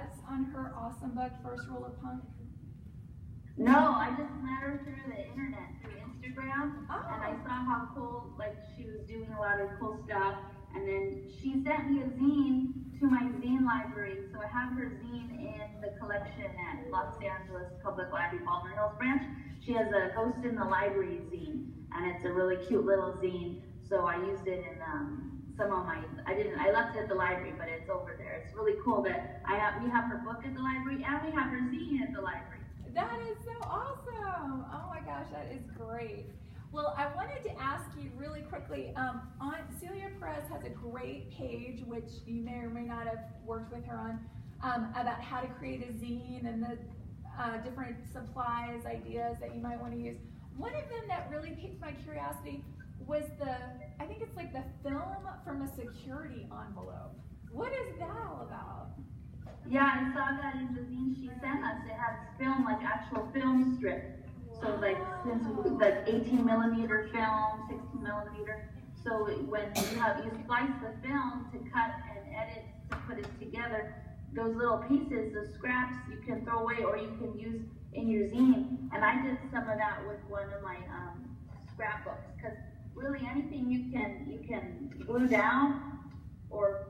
Perez on her awesome book, First Rule of Punk? No, I just met her through the internet, through Instagram, Oh. and I saw how cool, like, she was doing a lot of cool stuff, and then she sent me a zine to my zine library, so I have her zine in the collection at Los Angeles Public Library, Baldwin Hills branch. She has a Ghost in the Library zine, and it's a really cute little zine, so I used it in some of my, I left it at the library, but it's over there. It's really cool that we have her book at the library, and we have her zine at the library. That is so awesome. Oh my gosh, that is great. Well, I wanted to ask you really quickly, Celia Perez has a great page, which you may or may not have worked with her on, about how to create a zine and the different supplies, ideas that you might want to use. One of them that really piqued my curiosity was I think it's like the film from a security envelope. What is that all about? Yeah, I saw that in the zine she sent us. It has film, like actual film strip. So like 18 millimeter film, 16 millimeter. So when you splice the film to cut and edit to put it together, those little pieces, the scraps, you can throw away or you can use in your zine. And I did some of that with one of my scrapbooks, because really anything you can glue down or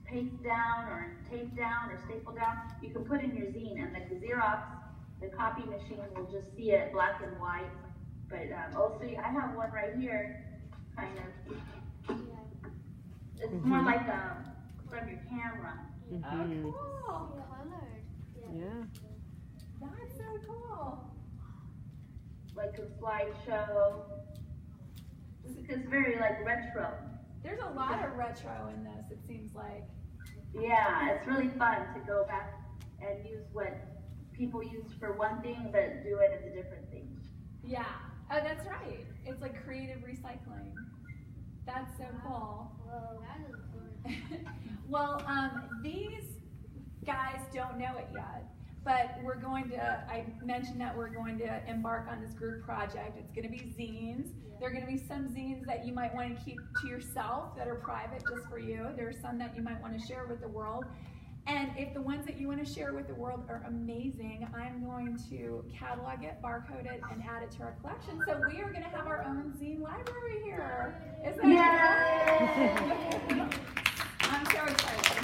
paste down or tape down or staple down, you can put in your zine, and the Xerox, the copy machine will just see it black and white. But also I have one right here, kind of. It's more like from your camera. Oh, cool. Yeah. That's so cool. Like a slideshow. It's very like retro. There's a lot of retro in this, it seems like. Yeah, it's really fun to go back and use what people used for one thing, but do it as a different thing. Yeah, oh, that's right. It's like creative recycling. That's so cool. Well, these guys don't know it yet, but I mentioned that we're going to embark on this group project. It's going to be zines. There are going to be some zines that you might want to keep to yourself that are private just for you. There are some that you might want to share with the world. And if the ones that you want to share with the world are amazing, I'm going to catalog it, barcode it, and add it to our collection. So we are going to have our own zine library here. Isn't that cool? I'm so excited.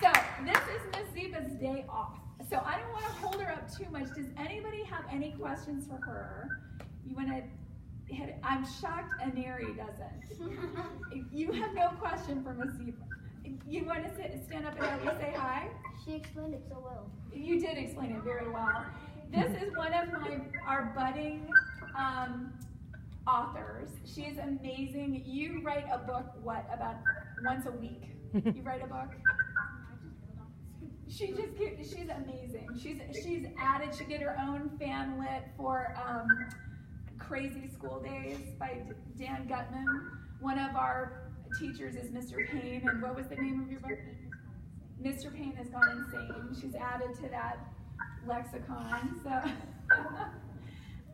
So this is Miss Ziba's day off. So I don't want to hold her up too much. Does anybody have any questions for her? You want to hit it? I'm shocked Aneri doesn't. You have no question for Miss Ziba. You want to stand up and at least say hi? She explained it so well. You did explain it very well. This is one of our budding authors. She is amazing. You write a book, about once a week? You write a book? She's amazing. She's added, she did her own fan lit for Crazy School Days by Dan Gutman. One of our teachers is Mr. Payne, and what was the name of your book? Mr. Payne has gone insane. She's added to that lexicon, so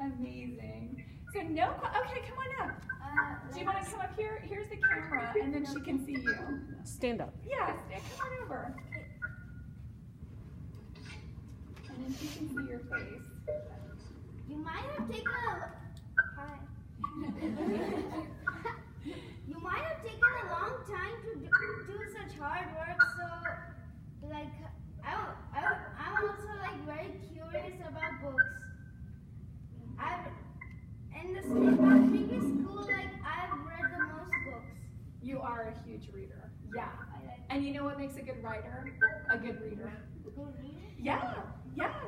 amazing. So okay, come on up. Do you want to come up here? Here's the camera, and then she can see you. Stand up. Yeah, come on over. And then she can see your face. You might have taken Hi. You might have taken a long time to do such hard work, so like I'm also like very curious about books. In my previous school, like I've read the most books. You are a huge reader. Yeah. And you know what makes a good writer? A good reader. Good reader? Yeah.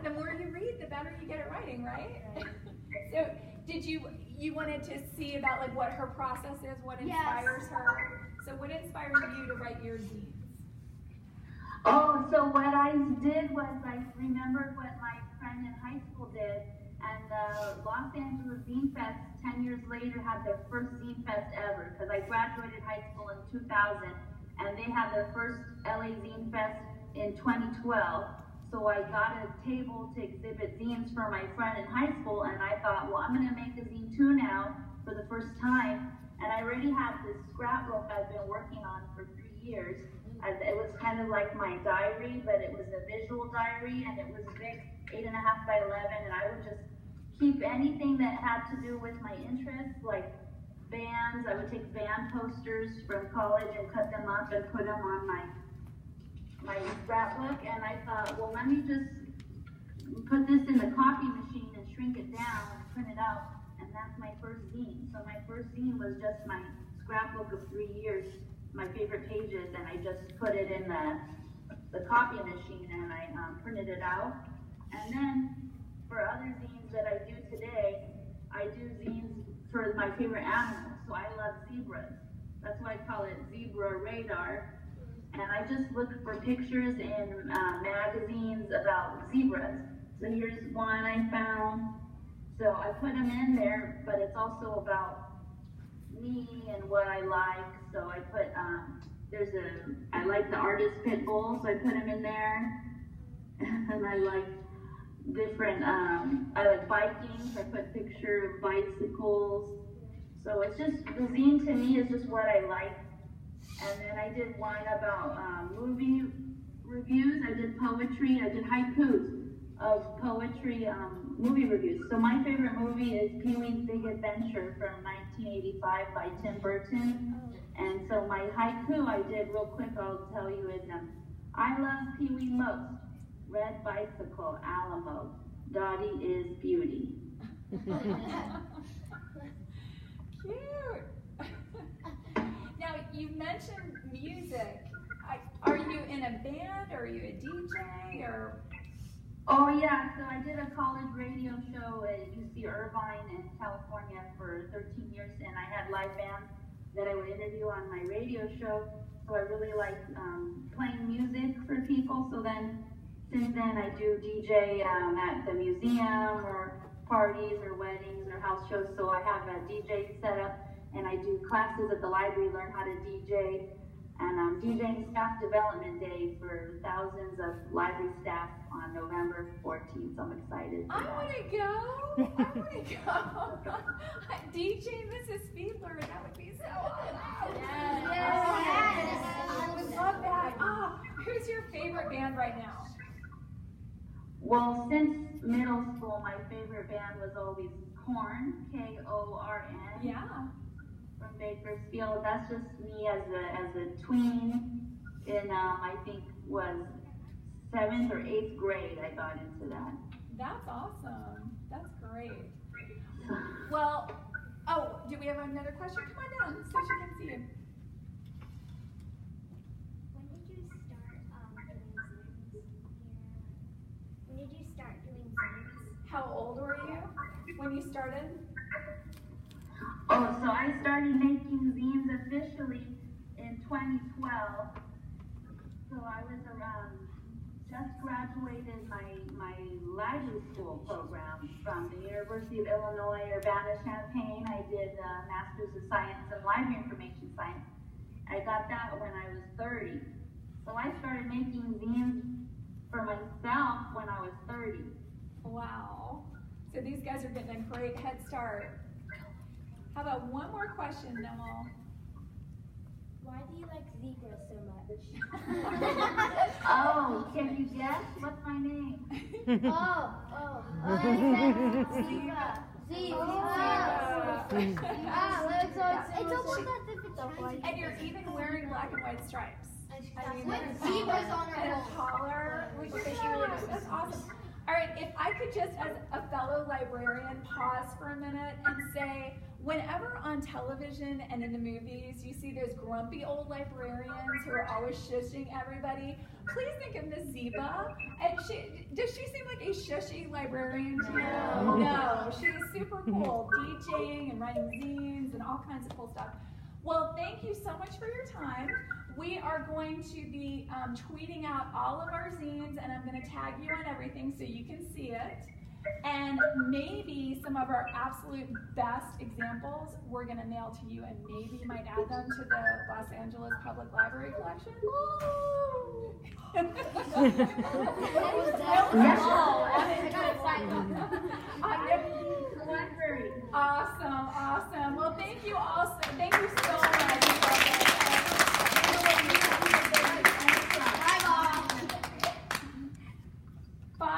The more you read, the better you get at writing, right? So did you wanted to see about like what her process is, what inspires her? So what inspired you to write your zines? Oh, so what I did was I remembered what my friend in high school did, and the Los Angeles Zine Fest 10 years later had their first Zine Fest ever, because I graduated high school in 2000, and they had their first LA Zine Fest in 2012. So I got a table to exhibit zines for my friend in high school, and I thought, well, I'm going to make a zine too now for the first time. And I already have this scrapbook I've been working on for 3 years. It was kind of like my diary, but it was a visual diary, and it was big, 8.5 by 11, and I would just keep anything that had to do with my interests, like bands. I would take band posters from college and cut them up and put them on my scrapbook, and I thought, well, let me just put this in the copy machine and shrink it down and print it out, and that's my first zine. So my first zine was just my scrapbook of 3 years, my favorite pages, and I just put it in the copy machine, and I printed it out. And then for other zines that I do today, I do zines for my favorite animals. So I love zebras. That's why I call it Zebra Radar. And I just look for pictures in magazines about zebras. So here's one I found. So I put them in there, but it's also about me and what I like. So I put, I like the artist pit bull, so I put him in there. And I like different, I like biking, so I put a picture of bicycles. So it's just, the zine to me is just what I like. And then I did one about movie reviews. I did poetry. I did haikus of poetry movie reviews. So my favorite movie is Pee-wee's Big Adventure from 1985 by Tim Burton. And so my haiku I did real quick, I'll tell you, is I love Pee-wee most. Red bicycle, Alamo. Dottie is beauty. Cute. Now, you mentioned music. Are you in a band, or are you a DJ, or? Oh yeah, so I did a college radio show at UC Irvine in California for 13 years, and I had live bands that I would interview on my radio show. So I really like playing music for people. So then, since then, I do DJ at the museum or parties or weddings or house shows. So I have a DJ set up, and I do classes at the library, learn how to DJ, and I'm DJing Staff Development Day for thousands of library staff on November 14th. So I'm excited for I that. want to go. I want to go. DJ Mrs. Fiedler, that would be so awesome. Yes. I would love that. Oh, who's your favorite band right now? Well, since middle school, my favorite band was always Korn, K-O-R-N. Yeah. From Bakersfield. That's just me as a tween in I think was 7th or 8th grade. I got into that. That's awesome. That's great. Well, oh, do we have another question? Come on down so she can see you. When did you start doing zines? How old were you when you started? Oh, so I started making zines officially in 2012. So I was around, just graduated my library school program from the University of Illinois, Urbana-Champaign. I did a Master's of Science in Library Information Science. I got that when I was 30. So I started making zines for myself when I was 30. Wow. So these guys are getting a great head start. How about one more question, then we'll... Why do you like zebras so much? Oh, can you guess? What's my name? Oh, Zebra. Zebra. It's almost as if it's And you're even wearing black and white stripes. I mean, with that's zebras awesome. on her And a home. collar. That's awesome. All right, if I could just, as a fellow librarian, pause for a minute and say, whenever on television and in the movies you see those grumpy old librarians who are always shushing everybody, please think of Miss Zeba. And does she seem like a shushy librarian to you? No, she's super cool, DJing and writing zines and all kinds of cool stuff. Well, thank you so much for your time. We are going to be tweeting out all of our zines, and I'm going to tag you on everything so you can see it. And maybe some of our absolute best examples we're going to mail to you, and maybe you might add them to the Los Angeles Public Library collection. Awesome, awesome. Well, thank you all. Thank you so much.